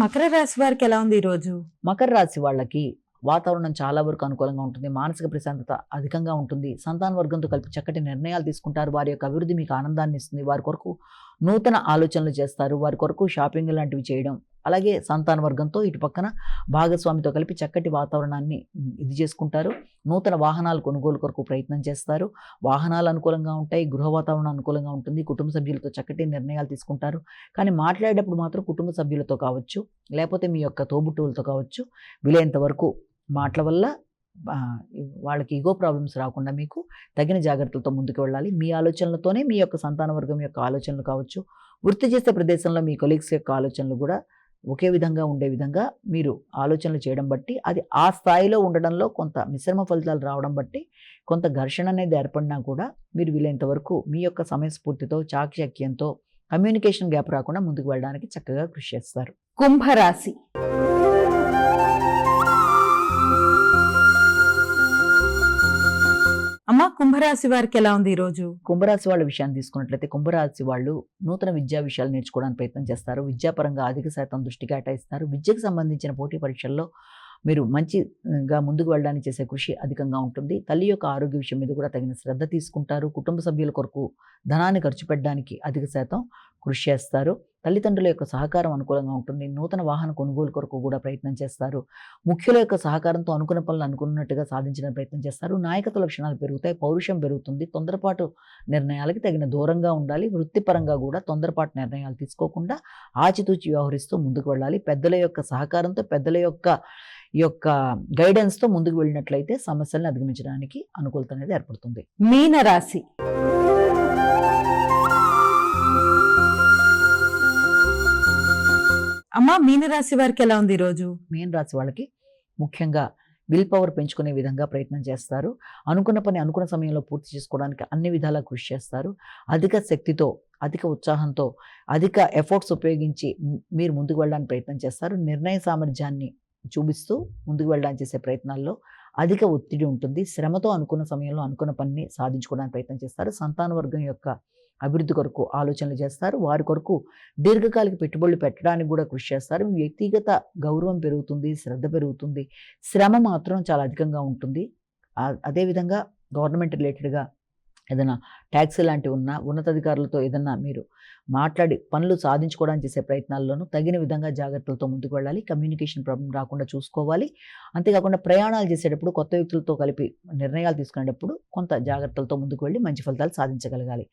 మకర రాశి వారికి ఎలా ఉంది ఈరోజు? మకర రాశి వాళ్ళకి వాతావరణం చాలా వరకు అనుకూలంగా ఉంటుంది. మానసిక ప్రశాంతత అధికంగా ఉంటుంది. సంతాన వర్గంతో కలిపి చక్కటి నిర్ణయాలు తీసుకుంటారు. వారి యొక్క అభివృద్ధి మీకు ఆనందాన్ని ఇస్తుంది. వారి కొరకు నూతన ఆలోచనలు చేస్తారు. వారి కొరకు షాపింగ్ లాంటివి చేయడం, అలాగే సంతాన వర్గంతో ఇటు పక్కన భాగస్వామితో కలిపి చక్కటి వాతావరణాన్ని ఇది చేసుకుంటారు. నూతన వాహనాలు కొనుగోలు కొరకు ప్రయత్నం చేస్తారు. వాహనాలు అనుకూలంగా ఉంటాయి. గృహ వాతావరణం అనుకూలంగా ఉంటుంది. కుటుంబ సభ్యులతో చక్కటి నిర్ణయాలు తీసుకుంటారు. కానీ మాట్లాడేటప్పుడు మాత్రం కుటుంబ సభ్యులతో కావచ్చు, లేకపోతే మీ యొక్క తోబుట్టువులతో కావచ్చు, వీలైనంత వరకు మాటల వల్ల వాళ్ళకి ఈగో ప్రాబ్లమ్స్ రాకుండా మీకు తగిన జాగ్రత్తలతో ముందుకు వెళ్ళాలి. మీ ఆలోచనలతోనే మీ యొక్క సంతాన వర్గం యొక్క ఆలోచనలు కావచ్చు, వృత్తి చేసే ప్రదేశంలో మీ కొలీగ్స్ యొక్క ఆలోచనలు కూడా ఒకే విధంగా ఉండే విధంగా మీరు ఆలోచనలు చేయడం బట్టి అది ఆ స్థాయిలో ఉండడంలో కొంత మిశ్రమ ఫలితాలు రావడం బట్టి కొంత ఘర్షణ అనేది ఏర్పడినా కూడా మీరు వీలైనంత వరకు మీ యొక్క సమయస్ఫూర్తితో చాకచక్యంతో కమ్యూనికేషన్ గ్యాప్ రాకుండా ముందుకు వెళ్ళడానికి చక్కగా కృషి చేస్తారు. కుంభరాశి. అమ్మ, కుంభరాశి వారికి ఎలా ఉంది ఈరోజు? కుంభరాశి వాళ్ళ విషయాన్ని తీసుకున్నట్లయితే కుంభరాశి వాళ్ళు నూతన విద్యా విషయాలు నేర్చుకోవడానికి ప్రయత్నం చేస్తారు. విద్యాపరంగా అధిక శాతం దృష్టి కేటాయిస్తారు. విద్యకు సంబంధించిన పోటీ పరీక్షల్లో మీరు మంచిగా ముందుకు వెళ్ళడానికి చేసే కృషి అధికంగా ఉంటుంది. తల్లి యొక్క ఆరోగ్య విషయం మీద కూడా తగిన శ్రద్ధ తీసుకుంటారు. కుటుంబ సభ్యుల కొరకు ధనాన్ని ఖర్చు పెట్టడానికి అధిక శాతం కృషి చేస్తారు. తల్లిదండ్రుల యొక్క సహకారం అనుకూలంగా ఉంటుంది. నూతన వాహన కొనుగోలు కొరకు కూడా ప్రయత్నం చేస్తారు. ముఖ్యుల యొక్క సహకారంతో అనుకున్న పనులు అనుకున్నట్టుగా సాధించడానికి ప్రయత్నం చేస్తారు. నాయకత్వ లక్షణాలు పెరుగుతాయి. పౌరుషం పెరుగుతుంది. తొందరపాటు నిర్ణయాలకి తగిన దూరంగా ఉండాలి. వృత్తిపరంగా కూడా తొందరపాటు నిర్ణయాలు తీసుకోకుండా ఆచితూచి వ్యవహరిస్తూ ముందుకు వెళ్ళాలి. పెద్దల యొక్క సహకారంతో, పెద్దల యొక్క గైడెన్స్తో ముందుకు వెళ్ళినట్లయితే సమస్యలను అధిగమించడానికి అనుకూలత అనేది ఏర్పడుతుంది. మీనరాశి. అమ్మ, మీనరాశి వారికి ఎలా ఉంది ఈరోజు? మీన రాశి వాళ్ళకి ముఖ్యంగా విల్ పవర్ పెంచుకునే విధంగా ప్రయత్నం చేస్తారు. అనుకున్న పని అనుకున్న సమయంలో పూర్తి చేసుకోవడానికి అన్ని విధాలా కృషి చేస్తారు. అధిక శక్తితో, అధిక ఉత్సాహంతో, అధిక ఎఫర్ట్స్ ఉపయోగించి మీరు ముందుకు వెళ్ళడానికి ప్రయత్నం చేస్తారు. నిర్ణయ సామర్థ్యాన్ని చూపిస్తూ ముందుకు వెళ్ళడానికి చేసే ప్రయత్నాల్లో అధిక ఒత్తిడి ఉంటుంది. శ్రమతో అనుకున్న సమయంలో అనుకున్న పనిని సాధించుకోవడానికి ప్రయత్నం చేస్తారు. సంతాన వర్గం యొక్క అభివృద్ధి కొరకు ఆలోచనలు చేస్తారు. వారి కొరకు దీర్ఘకాలిక పెట్టుబడులు పెట్టడానికి కూడా కృషి చేస్తారు. మీ వ్యక్తిగత గౌరవం పెరుగుతుంది, శ్రద్ధ పెరుగుతుంది. శ్రమ మాత్రం చాలా అధికంగా ఉంటుంది. అదేవిధంగా గవర్నమెంట్ రిలేటెడ్గా ఏదైనా ట్యాక్స్ లాంటివి ఉన్నా, ఉన్నతాధికారులతో ఏదన్నా మీరు మాట్లాడి పనులు సాధించుకోవడానికి చేసే ప్రయత్నాల్లోనూ తగిన విధంగా జాగ్రత్తలతో ముందుకు వెళ్ళాలి. కమ్యూనికేషన్ ప్రాబ్లం రాకుండా చూసుకోవాలి. అంతేకాకుండా ప్రయాణాలు చేసేటప్పుడు కొత్త వ్యక్తులతో కలిపి నిర్ణయాలు తీసుకునేటప్పుడు కొంత జాగ్రత్తలతో ముందుకు వెళ్ళి మంచి ఫలితాలు సాధించగలగాలి.